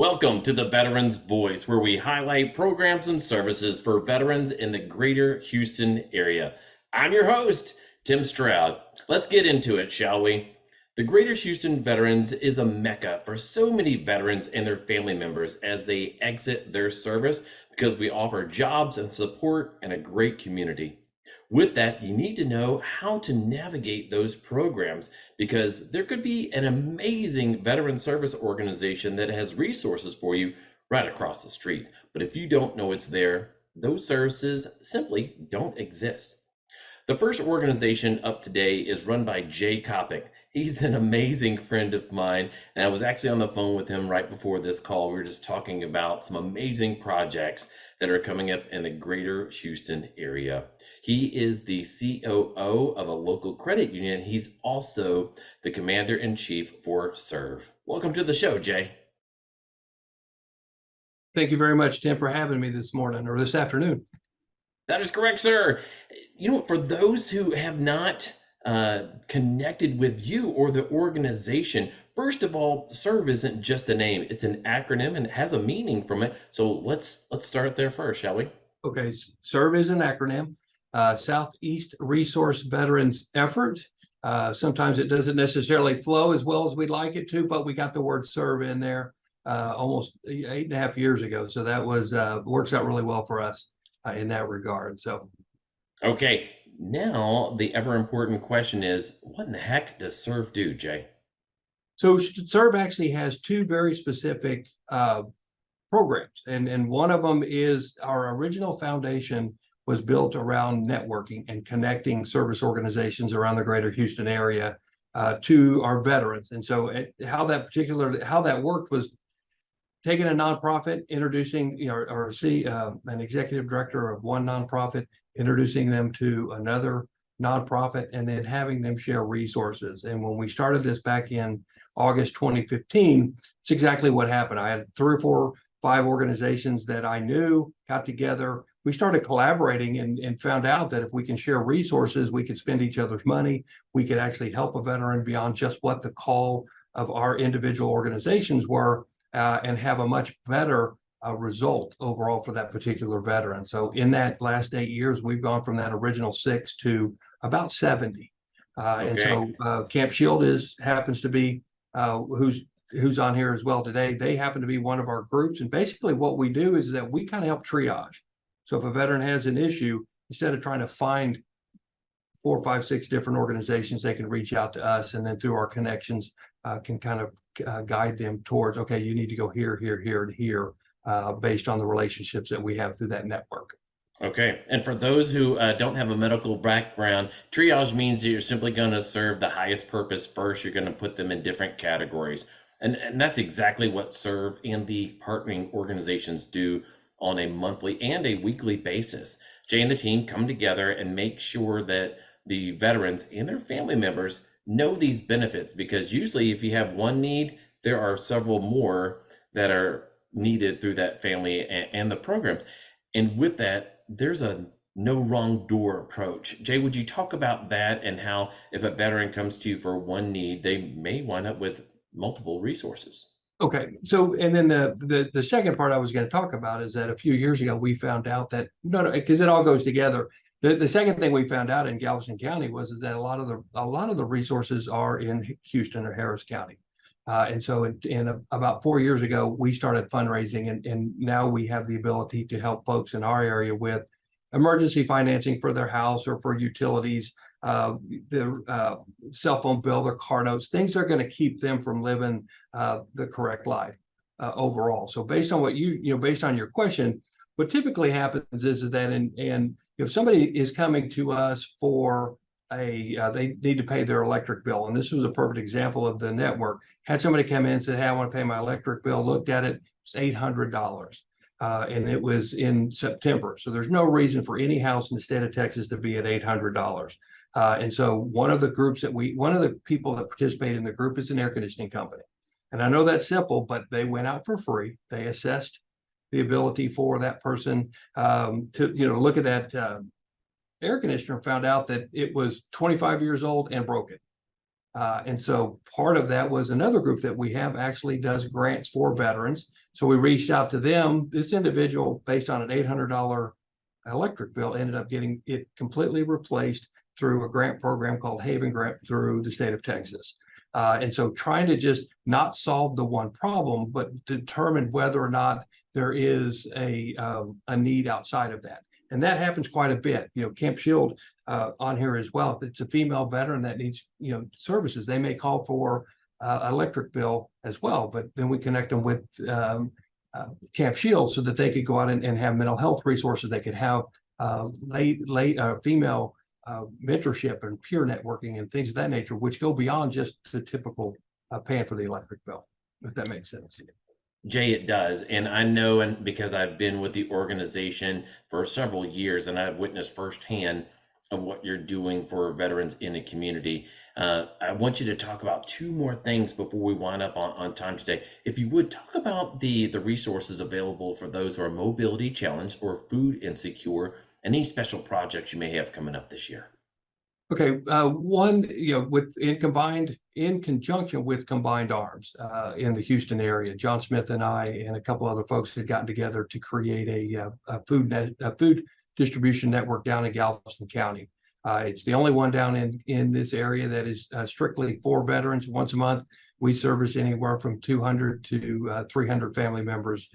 Welcome to the Veterans Voice, where we highlight programs and services for veterans in the greater Houston area. I'm your host, Tim Stroud. Let's get into it, shall we? The Greater Houston Veterans is a mecca for so many veterans and their family members as they exit their service because we offer jobs and support and a great community. With that, you need to know how to navigate those programs because there could be an amazing veteran service organization that has resources for you right across the street. But if you don't know it's there, those services simply don't exist. The first organization up today is run by Jay Coppock. He's an amazing friend of mine, and I was actually on the phone with him right before this call. We were just talking about some amazing projects that are coming up in the greater Houston area. He is the COO of a local credit union. He's also the commander-in-chief for SERV. Welcome to the show, Jay. Thank you very much, Tim, for having me this morning or this afternoon. That is correct, sir. For those who have not connected with you or the organization, first of all, SERV isn't just a name, it's an acronym and it has a meaning from it. So let's start there first, shall we? Okay, SERV is an acronym, Southeast Resource Veterans Effort. Sometimes it doesn't necessarily flow as well as we'd like it to, but we got the word SERV in there almost 8.5 years ago. So that was works out really well for us in that regard. So, okay. Now, the ever important question is, what in the heck does SERV do, Jay? So SERV actually has two very specific programs. And one of them is our original foundation was built around networking and connecting service organizations around the greater Houston area to our veterans. And so how that worked was taking a nonprofit, introducing, an executive director of one nonprofit, introducing them to another nonprofit, and then having them share resources. And when we started this back in August 2015, it's exactly what happened. I had 3 or 5 organizations that I knew got together. We started collaborating and found out that if we can share resources, we could spend each other's money. We could actually help a veteran beyond just what the call of our individual organizations were, and have a much better result overall for that particular veteran. So in that last 8 years, we've gone from that original 6 to about 70. Okay. And so campshield happens to be who's on here as well today. They happen to be one of our groups. And basically what we do is that we kind of help triage. So if a veteran has an issue, instead of trying to find 4, 5, 6 different organizations, they can reach out to us, and then through our connections can kind of guide them towards, okay, you need to go here, here, here, and here, based on the relationships that we have through that network. Okay, and for those who don't have a medical background, triage means that you're simply going to serve the highest purpose first. You're going to put them in different categories. And that's exactly what SERV and the partnering organizations do on a monthly and a weekly basis. Jay and the team come together and make sure that the veterans and their family members know these benefits, because usually if you have one need, there are several more that are needed through that family and the programs. And with that, there's a no wrong door approach. Jay, would you talk about that and how if a veteran comes to you for one need, they may wind up with multiple resources? Okay, so and then the second part I was going to talk about is that a few years ago we found out that because it all goes together. The second thing we found out in Galveston County was that a lot of the resources are in Houston or Harris County, and so about 4 years ago we started fundraising, and now we have the ability to help folks in our area with emergency financing for their house or for utilities, their cell phone bill, their car notes, things that are going to keep them from living the correct life overall. So based on what based on your question, what typically happens is that and if somebody is coming to us for they need to pay their electric bill, and this was a perfect example of the network. Had somebody come in and say, hey, I want to pay my electric bill, looked at it, it's $800. And it was in September. So there's no reason for any house in the state of Texas to be at $800. And so one of the people that participate in the group is an air conditioning company. And I know that's simple, but they went out for free. They assessed the ability for that person to look at that air conditioner, and found out that it was 25 years old and broken. And so part of that was another group that we have actually does grants for veterans. So we reached out to them. This individual, based on an $800 electric bill, ended up getting it completely replaced through a grant program called Haven Grant through the state of Texas. And so trying to just not solve the one problem, but determine whether or not there is a need outside of that. And that happens quite a bit. Campshield on here as well. If it's a female veteran that needs, services, they may call for electric bill as well, but then we connect them with Campshield so that they could go out and have mental health resources. They could have female mentorship and peer networking and things of that nature, which go beyond just the typical paying for the electric bill, if that makes sense. Jay, it does. And I know, and because I've been with the organization for several years and I've witnessed firsthand of what you're doing for veterans in the community. I want you to talk about two more things before we wind up on time today. If you would talk about the resources available for those who are mobility challenged or food insecure, and any special projects you may have coming up this year. Okay, one, in conjunction with Combined Arms in the Houston area, John Smith and I and a couple other folks had gotten together to create a food distribution network down in Galveston County. It's the only one down in this area that is strictly for veterans. Once a month, we service anywhere from 200 to 300 family members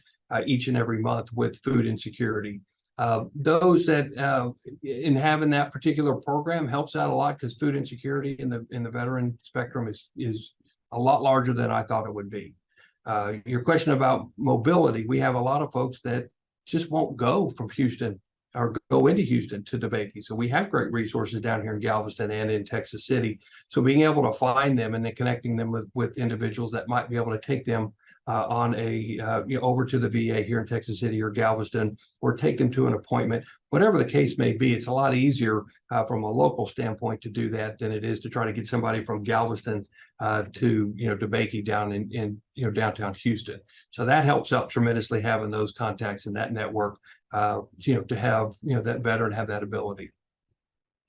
each and every month with food insecurity. Those that in having that particular program helps out a lot, because food insecurity in the veteran spectrum is a lot larger than I thought it would be. Your question about mobility, we have a lot of folks that just won't go from Houston or go into Houston to DeBakey. So we have great resources down here in Galveston and in Texas City. So being able to find them and then connecting them with individuals that might be able to take them on over to the VA here in Texas City or Galveston, or take them to an appointment, whatever the case may be. It's a lot easier from a local standpoint to do that than it is to try to get somebody from Galveston to DeBakey down in downtown Houston. So that helps out tremendously, having those contacts and that network to have that veteran have that ability.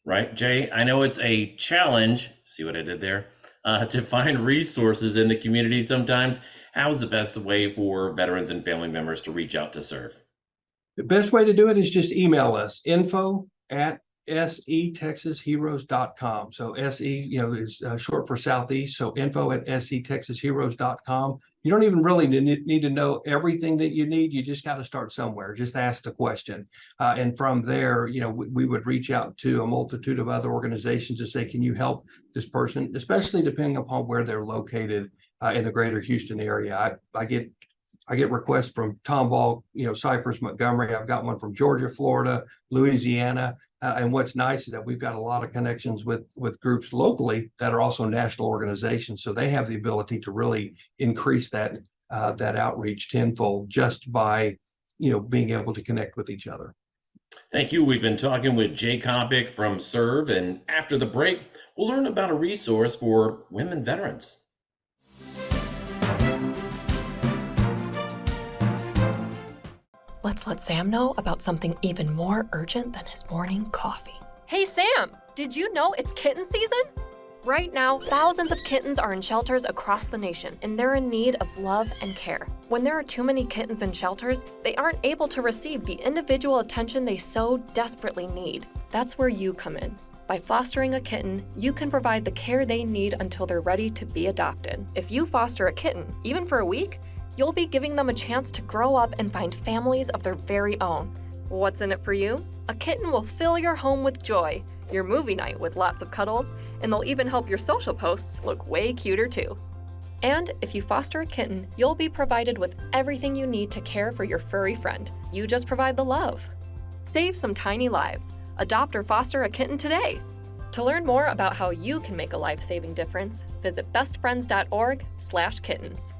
Right, Jay, I know it's a challenge. See what I did there? To find resources in the community sometimes. How is the best way for veterans and family members to reach out to serve? The best way to do it is just email us, info@setexasheroes.com. So SE, is short for Southeast. So info@setexasheroes.com. You don't even really need to know everything that you need. You just got to start somewhere. Just ask the question. And from there, we would reach out to a multitude of other organizations to say, can you help this person, especially depending upon where they're located in the greater Houston area. I get requests from Tomball, Cypress, Montgomery. I've got one from Georgia, Florida, Louisiana. And what's nice is that we've got a lot of connections with groups locally that are also national organizations. So they have the ability to really increase that outreach tenfold just by, being able to connect with each other. Thank you. We've been talking with Jay Coppock from SERV, and after the break, we'll learn about a resource for women veterans. Let's let Sam know about something even more urgent than his morning coffee. Hey Sam, did you know it's kitten season? Right now, thousands of kittens are in shelters across the nation, and they're in need of love and care. When there are too many kittens in shelters, they aren't able to receive the individual attention they so desperately need. That's where you come in. By fostering a kitten, you can provide the care they need until they're ready to be adopted. If you foster a kitten, even for a week, you'll be giving them a chance to grow up and find families of their very own. What's in it for you? A kitten will fill your home with joy, your movie night with lots of cuddles, and they'll even help your social posts look way cuter too. And if you foster a kitten, you'll be provided with everything you need to care for your furry friend. You just provide the love. Save some tiny lives. Adopt or foster a kitten today. To learn more about how you can make a life-saving difference, visit bestfriends.org/kittens.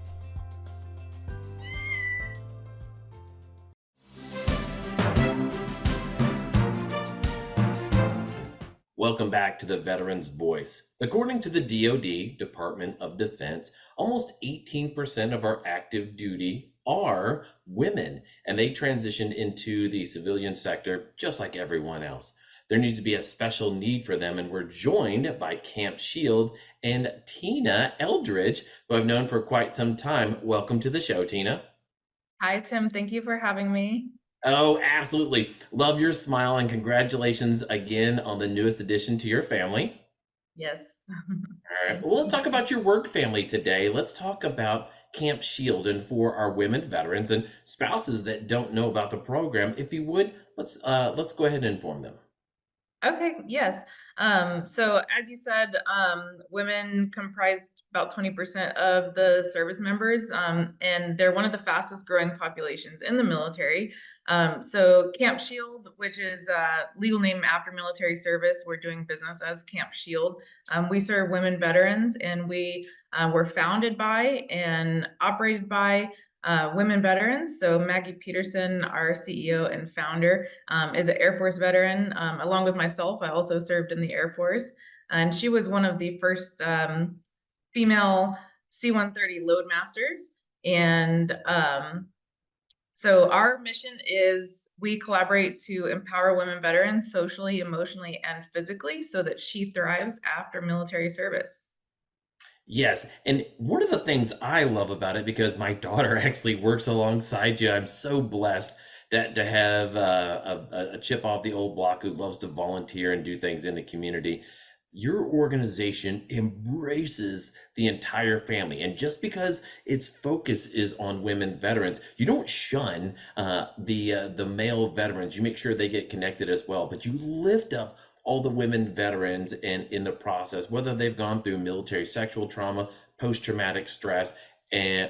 Welcome back to the Veterans Voice. According to the DoD, Department of Defense, almost 18% of our active duty are women, and they transitioned into the civilian sector just like everyone else. there needs to be a special need for them. And we're joined by Camp Shield and Tina Eldridge, who I've known for quite some time. Welcome to the show, Tina. Hi, Tim. Thank you for having me. Oh, absolutely. Love your smile and congratulations again on the newest addition to your family. Yes. All right. Well, let's talk about your work family today. Let's talk about Camp Shield, and for our women veterans and spouses that don't know about the program, if you would, let's go ahead and inform them. Okay, yes. So as you said, women comprise about 20% of the service members, and they're one of the fastest growing populations in the military. So Camp Shield, which is a legal name after military service, we're doing business as Camp Shield. We serve women veterans, and we were founded by and operated by women veterans. So Maggie Peterson, our CEO and founder, is an Air Force veteran. Along with myself, I also served in the Air Force. And she was one of the first female C-130 loadmasters. And so our mission is we collaborate to empower women veterans socially, emotionally, and physically so that she thrives after military service. Yes, and one of the things I love about it, because my daughter actually works alongside you, I'm so blessed to have a chip off the old block who loves to volunteer and do things in the community. Your organization embraces the entire family, and just because its focus is on women veterans, you don't shun the male veterans. You make sure they get connected as well, but you lift up all the women veterans and in the process, whether they've gone through military sexual trauma, post-traumatic stress,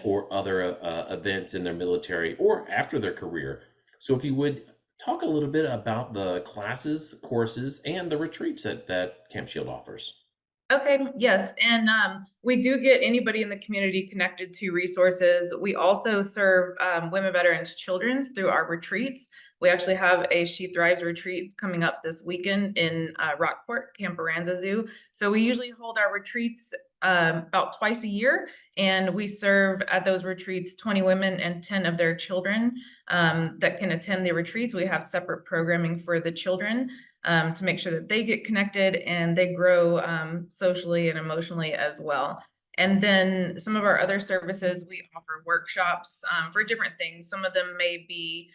or other events in their military or after their career. So if you would talk a little bit about the classes, courses, and the retreats that Camp Shield offers. Okay, yes. And we do get anybody in the community connected to resources. We also serve women veterans children's through our retreats. We actually have a She Thrives retreat coming up this weekend in Rockport, Camp Zoo. So we usually hold our retreats about twice a year, and we serve at those retreats 20 women and 10 of their children that can attend the retreats. We have separate programming for the children to make sure that they get connected and they grow socially and emotionally as well. And then some of our other services, we offer workshops for different things. Some of them may be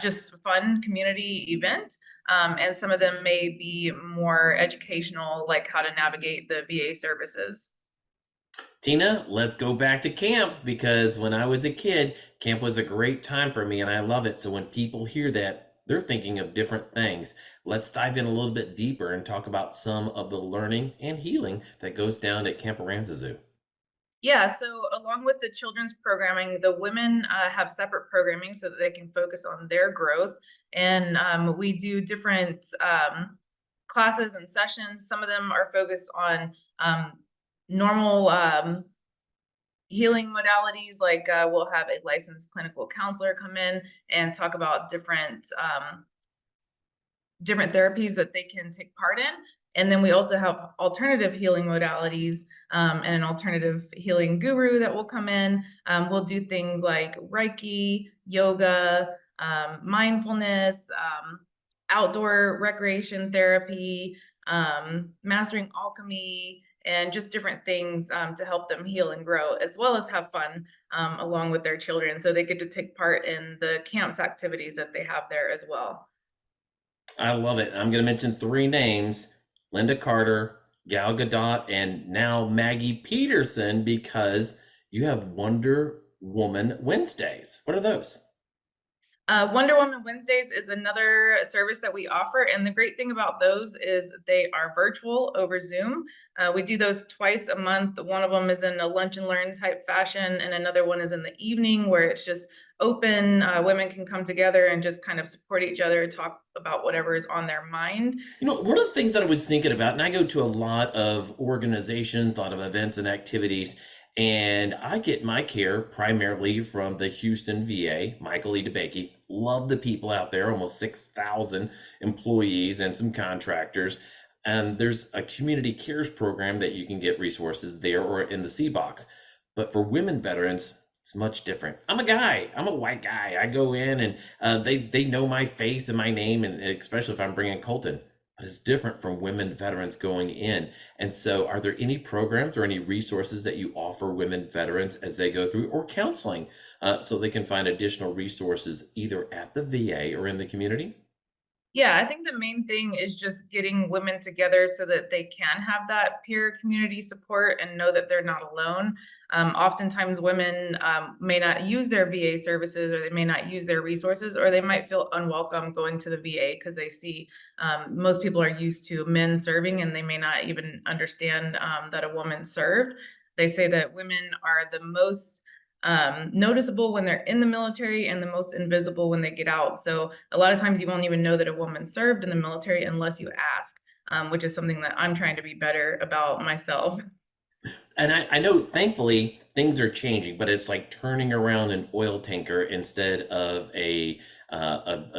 just fun community event, and some of them may be more educational, like how to navigate the VA services. Tina, let's go back to camp, because when I was a kid, camp was a great time for me and I love it. So when people hear that, they're thinking of different things. Let's dive in a little bit deeper and talk about some of the learning and healing that goes down at Camp Zoo. Yeah, so along with the children's programming, the women have separate programming so that they can focus on their growth. And we do different classes and sessions. Some of them are focused on normal healing modalities, like we'll have a licensed clinical counselor come in and talk about different therapies that they can take part in. And then we also have alternative healing modalities and an alternative healing guru that will come in. We'll do things like Reiki, yoga, mindfulness, outdoor recreation therapy, mastering alchemy, and just different things to help them heal and grow, as well as have fun along with their children. So they get to take part in the camps activities that they have there as well. I love it. I'm going to mention three names: Linda Carter, Gal Gadot, and now Maggie Peterson, because you have Wonder Woman Wednesdays. What are those? Wonder Woman Wednesdays is another service that we offer. And the great thing about those is they are virtual over Zoom. We do those twice a month. One of them is in a lunch and learn type fashion, and another one is in the evening where it's just open. Women can come together and just kind of support each other, talk about whatever is on their mind. You know, one of the things that I was thinking about, and I go to a lot of organizations, a lot of events and activities, and I get my care primarily from the Houston VA, Michael E. DeBakey. Love the people out there, almost 6,000 employees and some contractors. And there's a community cares program that you can get resources there or in the C box. But for women veterans, It's much different. I'm a guy. I'm a white guy. I go in and they know my face and my name, and especially if I'm bringing Colton. But it's different from women veterans going in. And so, are there any programs or any resources that you offer women veterans as they go through, or counseling, so they can find additional resources either at the VA or in the community? Yeah, I think the main thing is just getting women together so that they can have that peer community support and know that they're not alone. Oftentimes, women may not use their VA services, or they may not use their resources, or they might feel unwelcome going to the VA because they see most people are used to men serving, and they may not even understand that a woman served. They say that women are the most noticeable when they're in the military and the most invisible when they get out. So a lot of times you won't even know that a woman served in the military unless you ask, which is something that I'm trying to be better about myself. And I know, thankfully, things are changing, but it's like turning around an oil tanker instead of a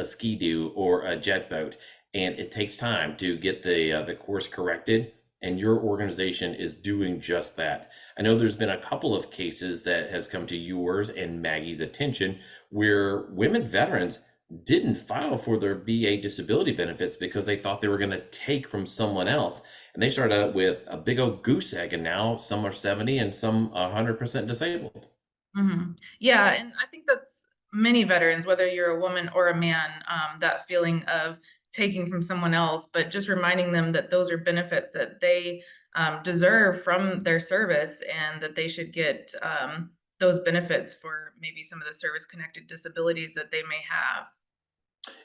ski-doo or a jet boat, and it takes time to get the course corrected. And your organization is doing just that. I know there's been a couple of cases that has come to yours and Maggie's attention where women veterans didn't file for their VA disability benefits because they thought they were going to take from someone else. And they started out with a big old goose egg, and now some are 70 and some 100% disabled. Yeah, and I think that's many veterans, whether you're a woman or a man, that feeling of taking from someone else, but just reminding them that those are benefits that they deserve from their service, and that they should get those benefits for maybe some of the service-connected disabilities that they may have.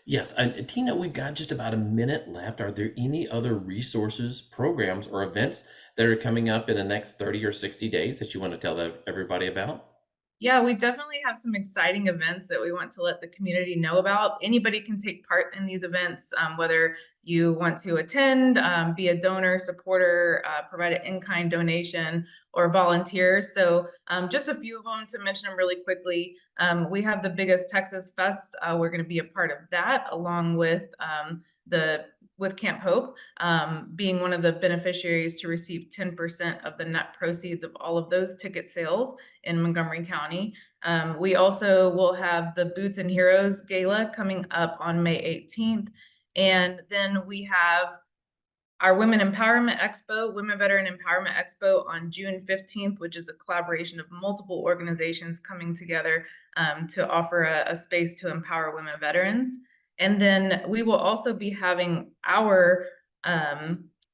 Yes, and Tina, we've got just about a minute left. Are there any other resources, programs, or events that are coming up in the next 30 or 60 days that you want to tell everybody about? Yeah, we definitely have some exciting events that we want to let the community know about. Anybody can take part in these events, whether you want to attend, be a donor, supporter, provide an in-kind donation, or volunteer. So just a few of them to mention them really quickly. We have the biggest Texas Fest. We're going to be a part of that, along with Camp Hope, being one of the beneficiaries to receive 10% of the net proceeds of all of those ticket sales in Montgomery County. We also will have the Boots and Heroes Gala coming up on May 18th. And then we have our Women Empowerment Expo, Women Veteran Empowerment Expo on June 15th, which is a collaboration of multiple organizations coming together to offer a space to empower women veterans. And then we will also be having our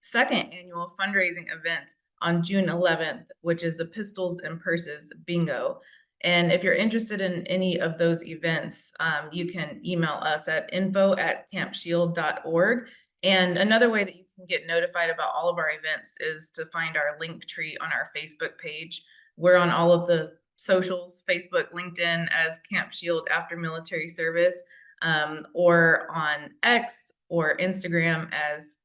second annual fundraising event on June 11th, which is a Pistols and Purses Bingo. And if you're interested in any of those events, you can email us at info@campshield.org. And another way that you can get notified about all of our events is to find our link tree on our Facebook page. We're on all of the socials, Facebook, LinkedIn as Camp Shield After Military Service, or on X or Instagram as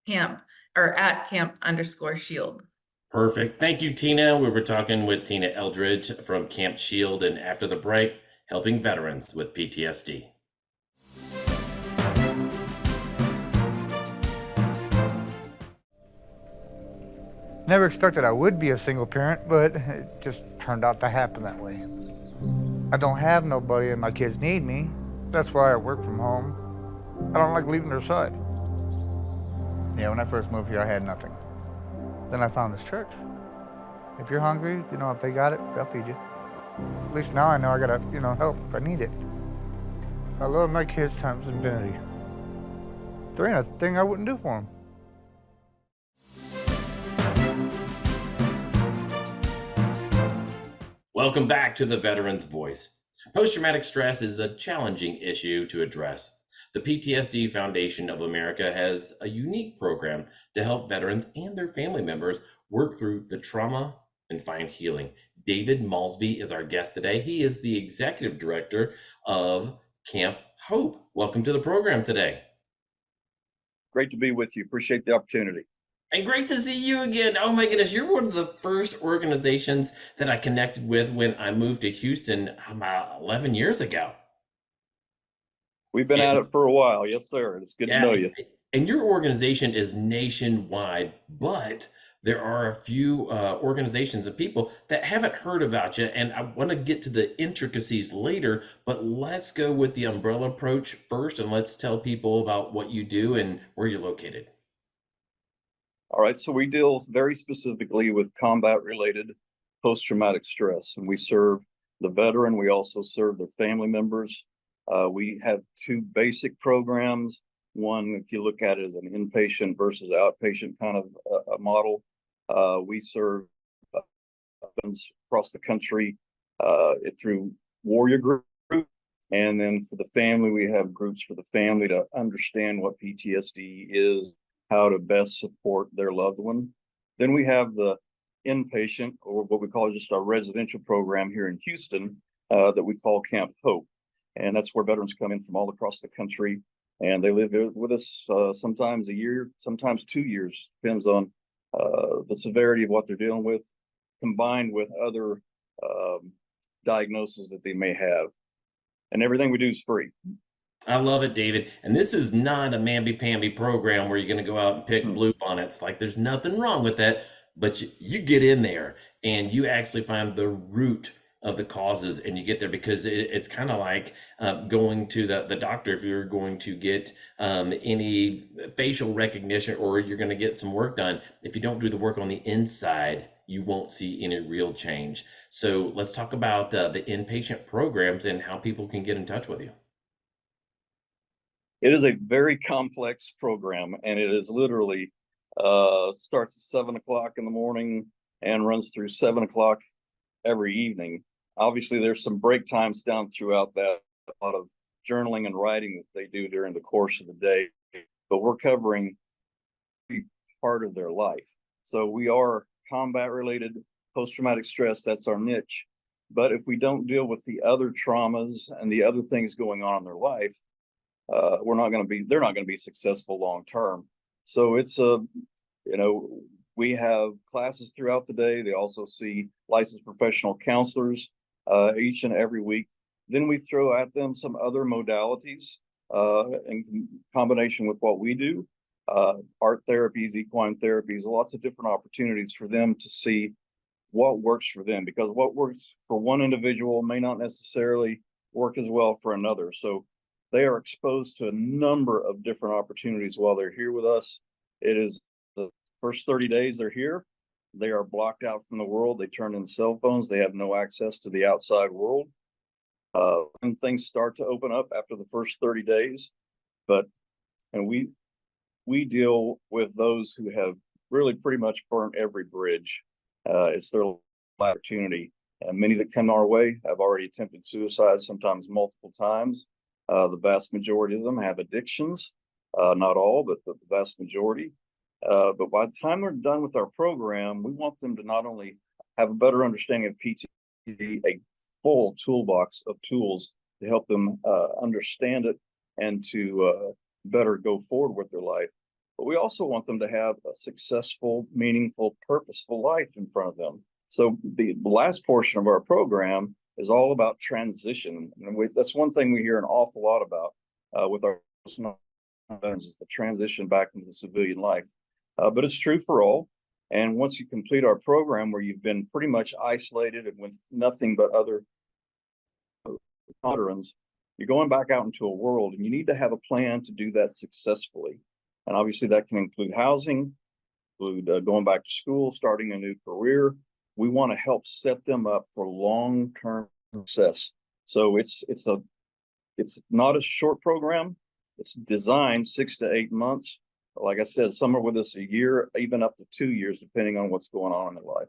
camp or at camp_shield. Perfect. Thank you, Tina. We were talking with Tina Eldridge from Camp Shield, and after the break, helping veterans with PTSD. Never expected I would be a single parent, but it just turned out to happen that way. I don't have nobody and my kids need me. That's why I work from home. I don't like leaving their side. Yeah, when I first moved here, I had nothing. Then I found this church. If you're hungry, if they got it, they'll feed you. At least now I know I gotta, help if I need it. I love my kids times infinity. There ain't a thing I wouldn't do for them. Welcome back to the Veteran's Voice. Post-traumatic stress is a challenging issue to address. The PTSD Foundation of America has a unique program to help veterans and their family members work through the trauma and find healing. David Maulsby is our guest today. He is the executive director of Camp Hope. Welcome to the program today. Great to be with you. Appreciate the opportunity. And great to see you again. Oh my goodness, you're one of the first organizations that I connected with when I moved to Houston about 11 years ago. We've been at it for a while. Yes, sir. It's good to know you. And your organization is nationwide, but there are a few organizations and people that haven't heard about you, and I want to get to the intricacies later, but let's go with the umbrella approach first, and let's tell people about what you do and where you're located. All right, so we deal very specifically with combat-related post-traumatic stress, and we serve the veteran. We also serve their family members. We have two basic programs. One, if you look at it as an inpatient versus outpatient kind of a model, we serve veterans across the country through warrior group. And then for the family, we have groups for the family to understand what PTSD is, how to best support their loved one. Then we have the inpatient, or what we call just our residential program here in Houston, that we call Camp Hope. And that's where veterans come in from all across the country, and they live with us sometimes a year, sometimes 2 years, depends on the severity of what they're dealing with, combined with other diagnoses that they may have. And everything we do is free. I love it, David. And this is not a mamby-pamby program where you're going to go out and pick bluebonnets. Like, there's nothing wrong with that, but you get in there and you actually find the root of the causes, and you get there, because it's kind of like going to the doctor if you're going to get any facial recognition, or you're going to get some work done. If you don't do the work on the inside, you won't see any real change. So let's talk about the inpatient programs and how people can get in touch with you. It is a very complex program, and it is literally starts at 7 o'clock in the morning and runs through 7 o'clock every evening. Obviously, there's some break times down throughout that, a lot of journaling and writing that they do during the course of the day, but we're covering part of their life. So we are combat-related post-traumatic stress, that's our niche. But if we don't deal with the other traumas and the other things going on in their life, they're not going to be successful long-term. So it's we have classes throughout the day. They also see licensed professional counselors each and every week. Then we throw at them some other modalities in combination with what we do, art therapies, equine therapies, lots of different opportunities for them to see what works for them, because what works for one individual may not necessarily work as well for another. So they are exposed to a number of different opportunities while they're here with us. It is the first 30 days they're here. They are blocked out from the world. They turn in cell phones. They have no access to the outside world. And things start to open up after the first 30 days. And we deal with those who have really pretty much burnt every bridge. It's their opportunity. And many that come our way have already attempted suicide, sometimes multiple times. The vast majority of them have addictions, not all, but the vast majority. But by the time they're done with our program, we want them to not only have a better understanding of PTSD, a full toolbox of tools to help them understand it and to better go forward with their life, but we also want them to have a successful, meaningful, purposeful life in front of them. So the last portion of our program is all about transition. And that's one thing we hear an awful lot about with our veterans, is the transition back into the civilian life. But it's true for all. And once you complete our program, where you've been pretty much isolated and with nothing but other veterans, you're going back out into a world, and you need to have a plan to do that successfully. And obviously that can include housing, include going back to school, starting a new career. We want to help set them up for long-term success. So it's not a short program. It's designed 6 to 8 months. Like I said, some are with us a year, even up to 2 years, depending on what's going on in their life.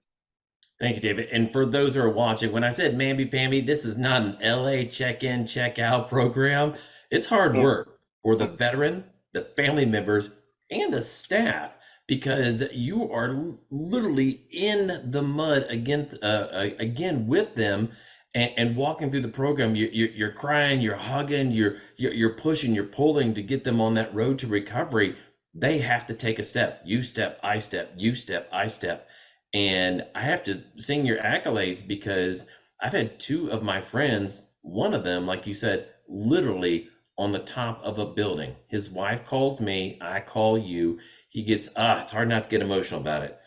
Thank you, David. And for those who are watching, when I said mamby-pamby, this is not an LA check-in, check-out program. It's hard work for the veteran, the family members, and the staff, because you are literally in the mud again with them, and walking through the program. You're crying, you're hugging, you're pushing, you're pulling to get them on that road to recovery. They have to take a step. You step, I step, you step, I step. And I have to sing your accolades, because I've had 2 of my friends, one of them, like you said, literally on the top of a building. His wife calls me, I call you. He gets, it's hard not to get emotional about it.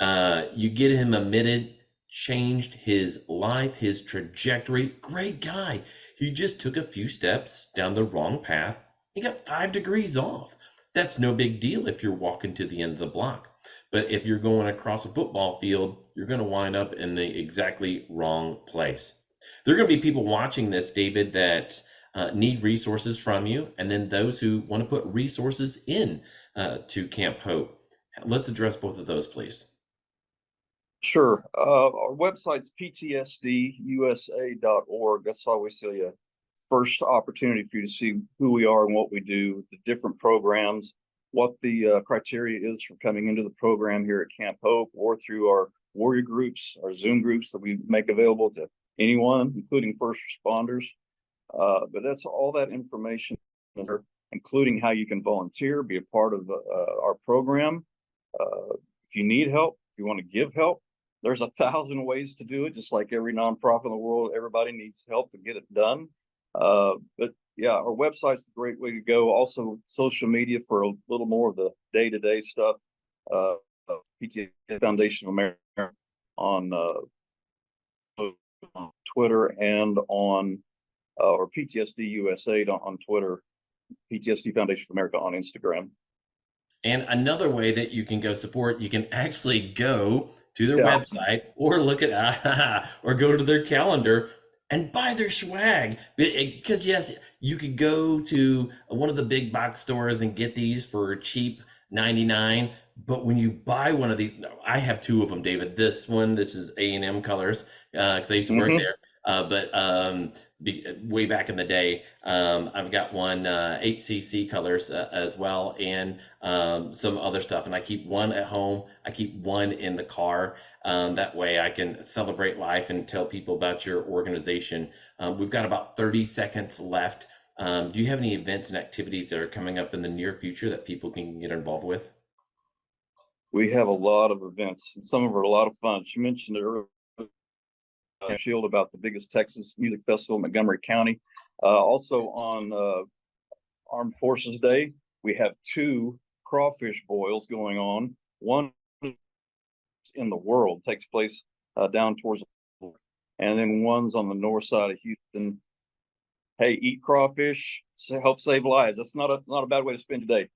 You get him admitted, changed his life, his trajectory. Great guy. He just took a few steps down the wrong path. He got 5 degrees off. That's no big deal if you're walking to the end of the block. But if you're going across a football field, you're going to wind up in the exactly wrong place. There are going to be people watching this, David, that need resources from you, and then those who want to put resources in to Camp Hope. Let's address both of those, please. Sure. Our website's ptsdusa.org. That's always the first opportunity for you to see who we are and what we do, the different programs, what the criteria is for coming into the program here at Camp Hope, or through our warrior groups, our Zoom groups that we make available to anyone, including first responders. But that's all that information, including how you can volunteer, be a part of our program. If you need help, if you want to give help, there's 1,000 ways to do it. Just like every nonprofit in the world, everybody needs help to get it done. But yeah, our website's a great way to go. Also, social media for a little more of the day-to-day stuff. PTSD Foundation of America on Twitter and on or PTSD USA on Twitter, PTSD Foundation of America on Instagram. And another way that you can go support, you can actually go to their website or look at or go to their calendar and buy their swag. Because yes, you could go to one of the big box stores and get these for cheap $99. But when you buy one of these, I have 2 of them, David. This is A&M colors because I used to work there. But way back in the day, I've got one HCC colors as well, and some other stuff. And I keep one at home. I keep one in the car. That way I can celebrate life and tell people about your organization. We've got about 30 seconds left. Do you have any events and activities that are coming up in the near future that people can get involved with? We have a lot of events, and some of them are a lot of fun. She mentioned it earlier. Campshield, about the biggest Texas music festival in Montgomery County. Also on Armed Forces Day, we have 2 crawfish boils going on. One in the world takes place down towards, and then one's on the north side of Houston. Hey, eat crawfish, help save lives. That's not a bad way to spend your day.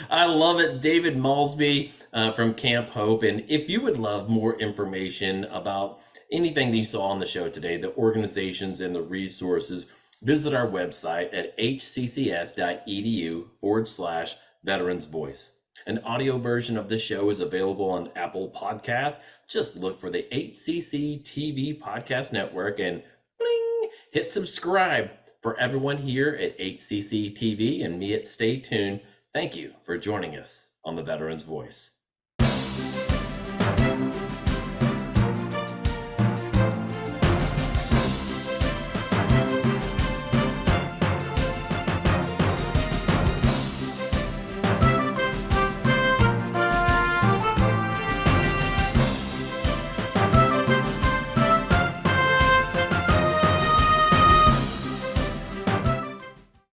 I love it. David Maulsby from Camp Hope. And if you would love more information about anything that you saw on the show today, the organizations and the resources, visit our website at hccs.edu/Veterans Voice. An audio version of this show is available on Apple Podcasts. Just look for the HCC TV Podcast Network and bling, hit subscribe. For everyone here at HCC TV and me at Stay Tuned, thank you for joining us on the Veterans Voice.